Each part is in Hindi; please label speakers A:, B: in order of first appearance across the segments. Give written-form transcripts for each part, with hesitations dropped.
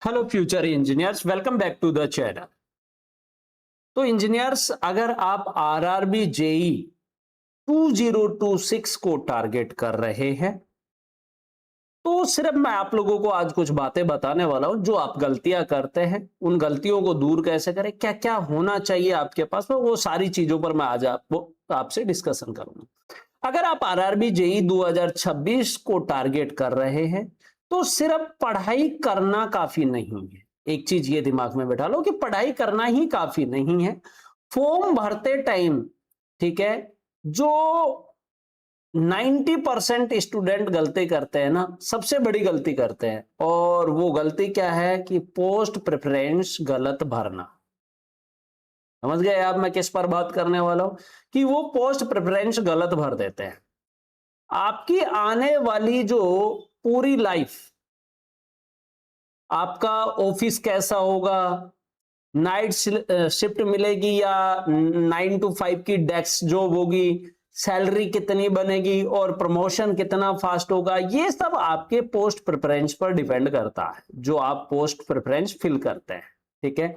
A: Hello future engineers, welcome back to the channel. तो इंजीनियर्स, अगर आप आरआरबी जेई 2026 को टारगेट कर रहे हैं तो सिर्फ मैं आप लोगों को आज कुछ बातें बताने वाला हूं जो आप गलतियां करते हैं, उन गलतियों को दूर कैसे करें, क्या क्या होना चाहिए आपके पास में, वो सारी चीजों पर मैं आज आपसे डिस्कशन करूंगा। अगर आप आरआरबी जेई 2026 को टारगेट कर रहे हैं तो सिर्फ पढ़ाई करना काफी नहीं है। एक चीज ये दिमाग में बैठा लो कि पढ़ाई करना ही काफी नहीं है। फॉर्म भरते टाइम, ठीक है, जो 90% स्टूडेंट गलती करते हैं ना, सबसे बड़ी गलती करते हैं, और वो गलती क्या है कि पोस्ट प्रेफरेंस गलत भरना। समझ गए आप मैं किस पर बात करने वाला हूं? कि वो पोस्ट प्रेफरेंस गलत भर देते हैं। आपकी आने वाली जो पूरी लाइफ, आपका ऑफिस कैसा होगा, नाइट शिफ्ट मिलेगी या 9 to 5 की डेस्क जॉब होगी, सैलरी कितनी बनेगी और प्रमोशन कितना फास्ट होगा, ये सब आपके पोस्ट प्रेफरेंस पर डिपेंड करता है, जो आप पोस्ट प्रेफरेंस फिल करते हैं। ठीक है,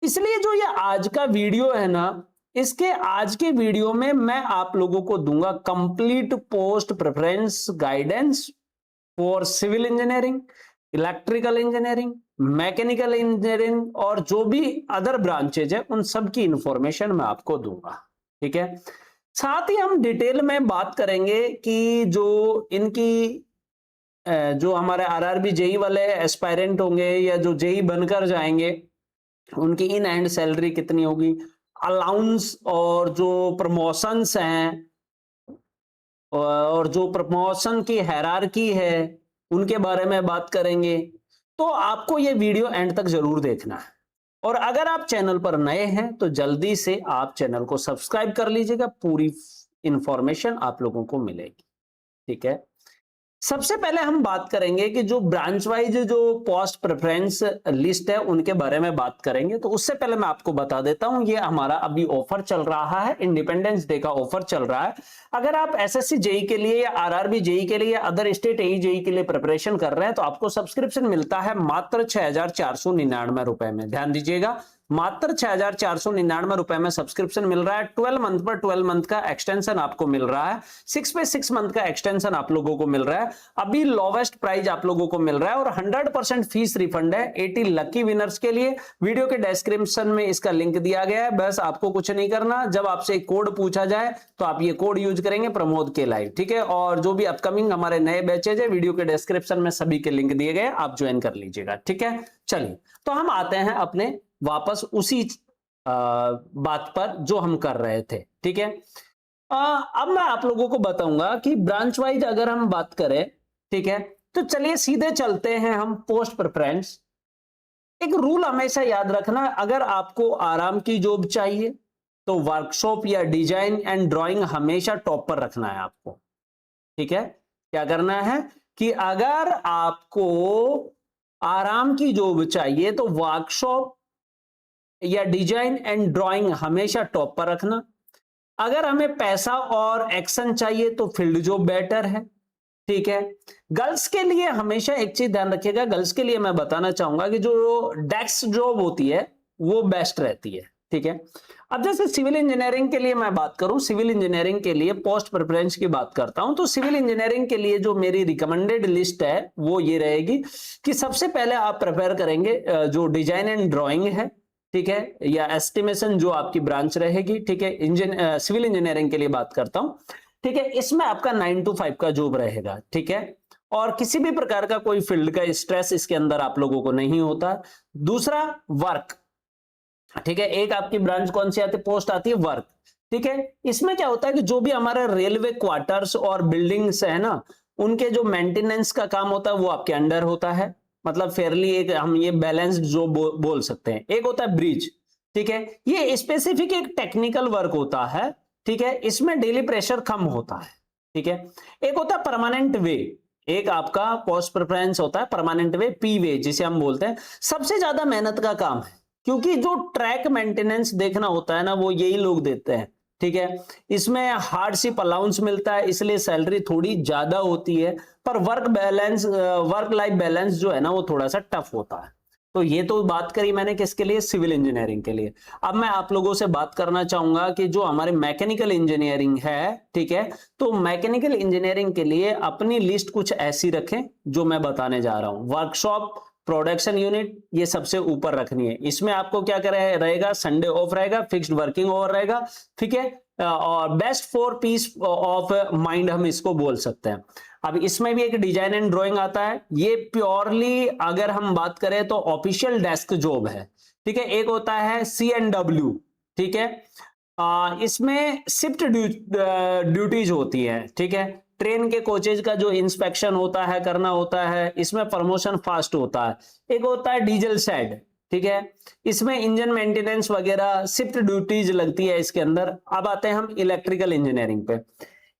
A: इसलिए जो ये आज का वीडियो है ना, इसके आज के वीडियो में मैं आप लोगों को दूंगा complete post preference guidance for civil engineering, electrical engineering, mechanical engineering और जो भी अदर ब्रांचेज है उन सब की इंफॉर्मेशन मैं आपको दूंगा। ठीक है, साथ ही हम डिटेल में बात करेंगे कि जो इनकी जो हमारे आरआरबी जेई वाले एस्पायरेंट होंगे या जो जेई बनकर जाएंगे, उनकी इन एंड सैलरी कितनी होगी, अलाउंस और जो प्रमोशंस हैं और जो प्रमोशन की हायरार्की है उनके बारे में बात करेंगे। तो आपको ये वीडियो एंड तक जरूर देखना है, और अगर आप चैनल पर नए हैं तो जल्दी से आप चैनल को सब्सक्राइब कर लीजिएगा, पूरी इंफॉर्मेशन आप लोगों को मिलेगी। ठीक है, सबसे पहले हम बात करेंगे कि जो ब्रांच वाइज जो पोस्ट प्रेफरेंस लिस्ट है उनके बारे में बात करेंगे। तो उससे पहले मैं आपको बता देता हूं, ये हमारा अभी ऑफर चल रहा है, इंडिपेंडेंस डे का ऑफर चल रहा है। अगर आप एसएससी जेई के लिए या आरआरबी जेई के लिए या अदर स्टेट एई जेई के लिए प्रिपरेशन कर रहे हैं तो आपको सब्सक्रिप्शन मिलता है मात्र 6,499 रुपए में। ध्यान दीजिएगा, मात्र 6,499 रुपए में सब्सक्रिप्शन मिल रहा है। 12 मंथ पर 12 मंथ का एक्सटेंशन आपको मिल रहा है, 6 पे 6 मंथ का एक्सटेंशन आप लोगों को मिल रहा है। अभी लोवेस्ट प्राइस आप लोगों को मिल रहा है और 100% फीस रिफंड है 80 लकी विनर्स के लिए। वीडियो के डिस्क्रिप्शन में इसका लिंक दिया गया है, बस आपको कुछ नहीं करना, जब आपसे एक कोड पूछा जाए तो आप ये कोड यूज करेंगे प्रमोद के लाइव। ठीक है, और जो भी अपकमिंग हमारे नए बैचेज है वीडियो के डिस्क्रिप्शन में सभी के लिंक दिए गए, आप ज्वाइन कर लीजिएगा। ठीक है, चलिए तो हम आते हैं अपने वापस उसी बात पर जो हम कर रहे थे। ठीक है, अब मैं आप लोगों को बताऊंगा कि ब्रांच वाइज अगर हम बात करें, ठीक है, तो चलिए सीधे चलते हैं हम पोस्ट प्रेफरेंस। एक रूल हमेशा याद रखना, अगर आपको आराम की जॉब चाहिए तो वर्कशॉप या डिजाइन एंड ड्राइंग हमेशा टॉप पर रखना है आपको। ठीक है, क्या करना है कि अगर आपको आराम की जॉब चाहिए तो वर्कशॉप या डिजाइन एंड ड्राइंग हमेशा टॉप पर रखना। अगर हमें पैसा और एक्शन चाहिए तो फील्ड जॉब बेटर है। ठीक है, गर्ल्स के लिए हमेशा एक चीज ध्यान रखिएगा, गर्ल्स के लिए मैं बताना चाहूंगा कि जो डेस्क जॉब होती है वो बेस्ट रहती है। ठीक है, अब जैसे सिविल इंजीनियरिंग के लिए मैं बात करूं, सिविल इंजीनियरिंग के लिए पोस्ट प्रेफरेंस की बात करता हूं, तो सिविल इंजीनियरिंग के लिए जो मेरी रिकमेंडेड लिस्ट है वो ये रहेगी कि सबसे पहले आप प्रिपेयर करेंगे जो डिजाइन एंड ड्राइंग है, ठीक है, या एस्टिमेशन जो आपकी ब्रांच रहेगी। ठीक है, सिविल इंजीनियरिंग के लिए बात करता हूं। ठीक है, इसमें आपका 9 to 5 का जॉब रहेगा। ठीक है, और किसी भी प्रकार का कोई फील्ड का स्ट्रेस इसके अंदर आप लोगों को नहीं होता। दूसरा वर्क, ठीक है, एक आपकी ब्रांच कौन सी आती है, पोस्ट आती है वर्क। ठीक है, इसमें क्या होता है कि जो भी हमारा रेलवे क्वार्टर्स और बिल्डिंग्स है ना, उनके जो मेंटेनेंस का काम होता है वो आपके अंडर होता है। मतलब फेयरली एक हम ये बैलेंस्ड जो बोल सकते हैं। एक होता है ब्रिज, ठीक है, ये स्पेसिफिक एक टेक्निकल वर्क होता है। ठीक है, इसमें डेली प्रेशर कम होता है। ठीक है, एक होता है परमानेंट वे, एक आपका पोस्ट प्रेफरेंस होता है परमानेंट वे, पी वे जिसे हम बोलते हैं। सबसे ज्यादा मेहनत का काम है, क्योंकि जो ट्रैक मेंटेनेंस देखना होता है ना वो यही लोग देते हैं। ठीक है, इसमें हार्डशिप अलाउंस मिलता है इसलिए सैलरी थोड़ी ज्यादा होती है, पर वर्क लाइफ बैलेंस जो है ना वो थोड़ा सा टफ होता है। तो ये तो बात करी मैंने किसके लिए, सिविल इंजीनियरिंग के लिए। अब मैं आप लोगों से बात करना चाहूंगा कि जो हमारे मैकेनिकल इंजीनियरिंग है, ठीक है, तो मैकेनिकल इंजीनियरिंग के लिए अपनी लिस्ट कुछ ऐसी रखें जो मैं बताने जा रहा हूं। वर्कशॉप, प्रोडक्शन यूनिट, ये सबसे ऊपर रखनी है। इसमें आपको क्या करे रहेगा, संडे ऑफ रहेगा, फिक्स्ड वर्किंग आवर रहेगा, ठीक है, और best for piece of mind हम इसको बोल सकते हैं। अब इसमें भी एक डिजाइन एंड ड्राइंग आता है। ये प्योरली अगर हम बात करें तो ऑफिशियल डेस्क जॉब है, ठीक है। एक होता है CNW, ठीक है, इसमें शिफ्ट ड्यूटीज होती है, ठीक है। ट्रेन के कोचेज का जो इंस्पेक्शन होता है, करना होता है, इसमें प्रमोशन फास्ट होता है। एक होता है डीजल शेड, ठीक है, इसमें इंजन मेंटेनेंस वगैरह शिफ्ट ड्यूटीज लगती है इसके अंदर। अब आते हैं हम इलेक्ट्रिकल इंजीनियरिंग पे।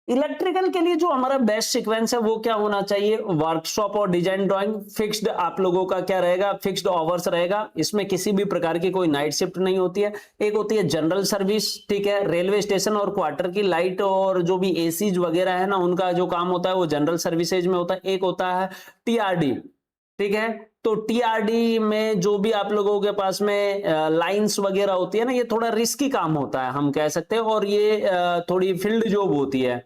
A: इलेक्ट्रिकल के लिए जो हमारा बेस्ट सीक्वेंस है वो क्या होना चाहिए, वर्कशॉप और डिजाइन ड्राइंग। फिक्स्ड आप लोगों का क्या रहेगा, फिक्स्ड आवर्स रहेगा, इसमें किसी भी प्रकार की कोई नाइट शिफ्ट नहीं होती है। एक होती है जनरल सर्विस, ठीक है, रेलवे स्टेशन और क्वार्टर की लाइट और जो भी एसीज वगैरह है ना, उनका जो काम होता है वो जनरल सर्विसेज में होता है। एक होता है TRD, ठीक है, तो TRD में जो भी आप लोगों के पास में लाइंस वगैरह होती है ना, ये थोड़ा रिस्की काम होता है हम कह सकते हैं, और ये थोड़ी फील्ड जॉब होती है,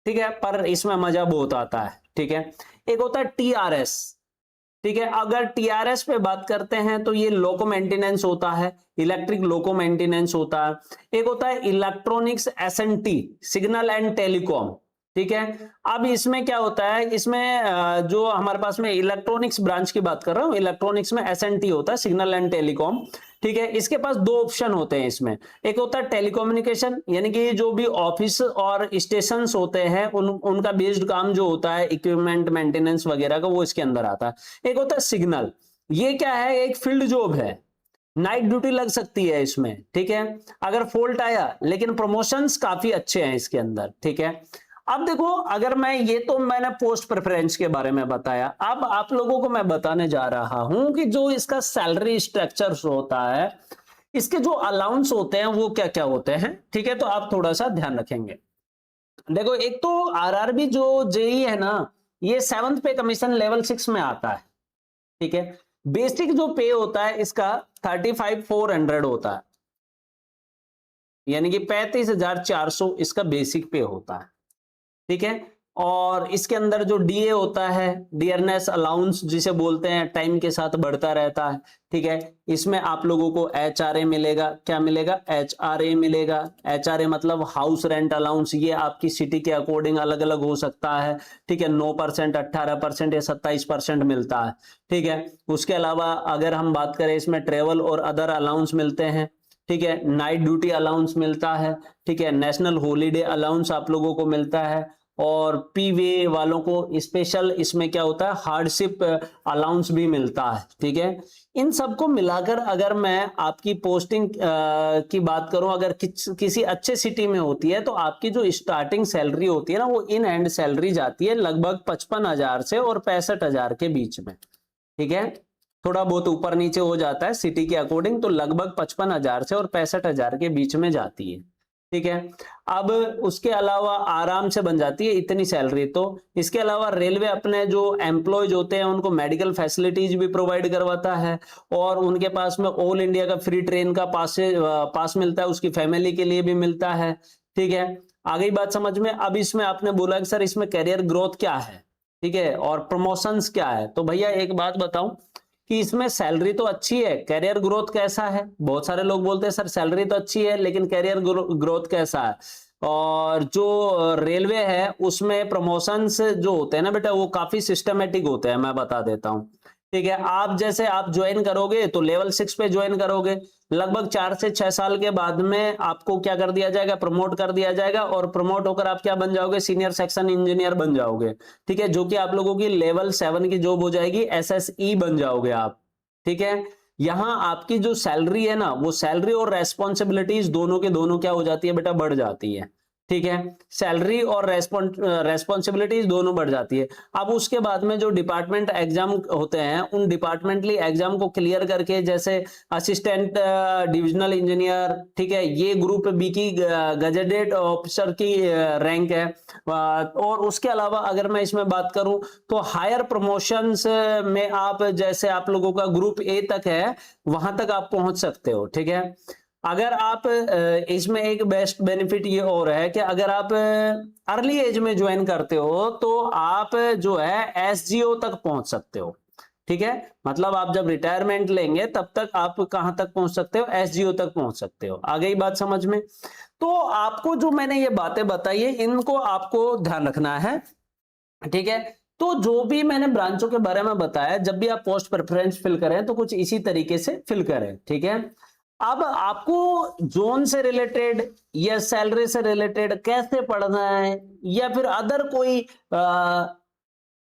A: ठीक है, पर इसमें मजा बहुत आता है, ठीक है। एक होता है TRS, ठीक है, अगर TRS पे बात करते हैं तो ये लोको मेंटेनेंस होता है, इलेक्ट्रिक लोको मेंटेनेंस होता है। एक होता है electronics SNT, signal and telecom, ठीक है। अब इसमें क्या होता है, इसमें जो हमारे पास में इलेक्ट्रॉनिक्स ब्रांच की बात कर रहा हूं, इलेक्ट्रॉनिक्स में SNT होता है, सिग्नल एंड टेलीकॉम, ठीक है। इसके पास दो ऑप्शन होते हैं इसमें। एक होता है टेलीकम्युनिकेशन, यानी कि जो भी ऑफिस और स्टेशंस होते हैं उनका बेस्ड काम जो होता है, इक्विपमेंट मेंटेनेंस वगैरह का, वो इसके अंदर आता है। एक होता है सिग्नल, ये क्या है, एक फील्ड जॉब है, नाइट ड्यूटी लग सकती है इसमें, ठीक है, अगर फॉल्ट आया, लेकिन प्रमोशंस काफी अच्छे हैं इसके अंदर, ठीक है। अब देखो, अगर मैं ये तो मैंने पोस्ट प्रेफरेंस के बारे में बताया, अब आप लोगों को मैं बताने जा रहा हूं कि जो इसका सैलरी स्ट्रक्चर होता है, इसके जो अलाउंस होते हैं वो क्या क्या होते हैं, ठीक है, तो आप थोड़ा सा ध्यान रखेंगे। देखो, एक तो RRB जो JE है ना, ये 7th पे कमीशन लेवल 6 में आता है, ठीक है। बेसिक जो पे होता है इसका 35,400 होता है, यानी कि 35,400 इसका बेसिक पे होता है, ठीक है। और इसके अंदर जो DA होता है, डियरनेस अलाउंस जिसे बोलते हैं, टाइम के साथ बढ़ता रहता है, ठीक है। इसमें आप लोगों को HRA मिलेगा, क्या मिलेगा, HRA मिलेगा। HRA मतलब हाउस रेंट अलाउंस, ये आपकी सिटी के अकॉर्डिंग अलग अलग हो सकता है, ठीक है, 9%, 18% या 27% मिलता है, ठीक है। उसके अलावा अगर हम बात करें, इसमें ट्रेवल और अदर अलाउंस मिलते हैं, ठीक है, नाइट ड्यूटी अलाउंस मिलता है, ठीक है, नेशनल हॉलीडे अलाउंस आप लोगों को मिलता है, और पीवे वालों को स्पेशल इसमें क्या होता है, हार्डशिप अलाउंस भी मिलता है, ठीक है। इन सबको मिलाकर अगर मैं आपकी पोस्टिंग की बात करूं, अगर किसी अच्छे सिटी में होती है, तो आपकी जो स्टार्टिंग सैलरी होती है ना, वो इन हैंड सैलरी जाती है लगभग 55,000 से और 65,000 के बीच में, ठीक है। थोड़ा बहुत ऊपर नीचे हो जाता है सिटी के अकॉर्डिंग, तो लगभग 55,000 से और 65,000 के बीच में जाती है, ठीक है। अब उसके अलावा आराम से बन जाती है इतनी सैलरी। तो इसके अलावा रेलवे अपने जो एम्प्लॉयज होते हैं उनको मेडिकल फैसिलिटीज भी प्रोवाइड करवाता है, और उनके पास में ऑल इंडिया का फ्री ट्रेन का पास मिलता है, उसकी फैमिली के लिए भी मिलता है, ठीक है। आ गई बात समझ में। अब इसमें आपने बोला कि सर इसमें करियर ग्रोथ क्या है, ठीक है, और प्रमोशंस क्या है, तो भैया एक बात बताऊं कि इसमें सैलरी तो अच्छी है, करियर ग्रोथ कैसा है, बहुत सारे लोग बोलते हैं सर सैलरी तो अच्छी है लेकिन करियर ग्रोथ कैसा है। और जो रेलवे है उसमें प्रमोशंस जो होते हैं ना बेटा, वो काफी सिस्टमेटिक होते हैं, मैं बता देता हूं, ठीक है। आप जैसे आप ज्वाइन करोगे तो लेवल 6 पे ज्वाइन करोगे, लगभग 4 से 6 साल के बाद में आपको क्या कर दिया जाएगा, प्रमोट कर दिया जाएगा, और प्रमोट होकर आप क्या बन जाओगे, सीनियर सेक्शन इंजीनियर बन जाओगे, ठीक है, जो कि आप लोगों की लेवल 7 की जॉब हो जाएगी, SSE बन जाओगे आप, ठीक है। यहां आपकी जो सैलरी है ना, वो सैलरी और रेस्पॉन्सिबिलिटीज दोनों के दोनों क्या हो जाती है बेटा, बढ़ जाती है, ठीक है, सैलरी और रेस्पॉन्सिबिलिटीज दोनों बढ़ जाती है। अब उसके बाद में जो डिपार्टमेंट एग्जाम होते हैं, उन डिपार्टमेंटली एग्जाम को क्लियर करके, जैसे असिस्टेंट डिविजनल इंजीनियर, ठीक है, ये ग्रुप बी की गजेटेड ऑफिसर की रैंक है। और उसके अलावा अगर मैं इसमें बात करूं तो हायर प्रमोशंस में आप, जैसे आप लोगों का ग्रुप ए तक है, वहां तक आप पहुंच सकते हो। ठीक है, अगर आप इसमें एक बेस्ट बेनिफिट ये और है कि अगर आप अर्ली एज में ज्वाइन करते हो तो आप जो है एसजीओ तक पहुंच सकते हो। ठीक है, मतलब आप जब रिटायरमेंट लेंगे तब तक आप कहां तक पहुंच सकते हो, एसजीओ तक पहुंच सकते हो। आ गई बात समझ में? तो आपको जो मैंने ये बातें बताई है, इनको आपको ध्यान रखना है। ठीक है, तो जो भी मैंने ब्रांचों के बारे में बताया, जब भी आप पोस्ट प्रेफरेंस फिल करें तो कुछ इसी तरीके से फिल करें। ठीक है, अब आपको जोन से रिलेटेड या सैलरी से रिलेटेड कैसे पढ़ना है, या फिर अदर कोई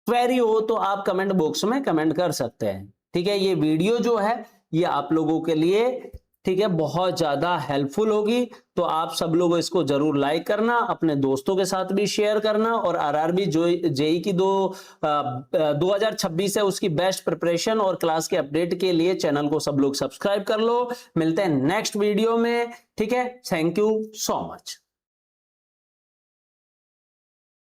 A: क्वेरी हो तो आप कमेंट बॉक्स में कमेंट कर सकते हैं। ठीक है, ये वीडियो जो है ये आप लोगों के लिए, ठीक है, बहुत ज्यादा हेल्पफुल होगी। तो आप सब लोग इसको जरूर लाइक करना, अपने दोस्तों के साथ भी शेयर करना, और आरआरबी जो जेई की 2026 है उसकी बेस्ट प्रिपरेशन और क्लास के अपडेट के लिए चैनल को सब लोग सब्सक्राइब कर लो। मिलते हैं नेक्स्ट वीडियो में। ठीक है, थैंक यू सो मच।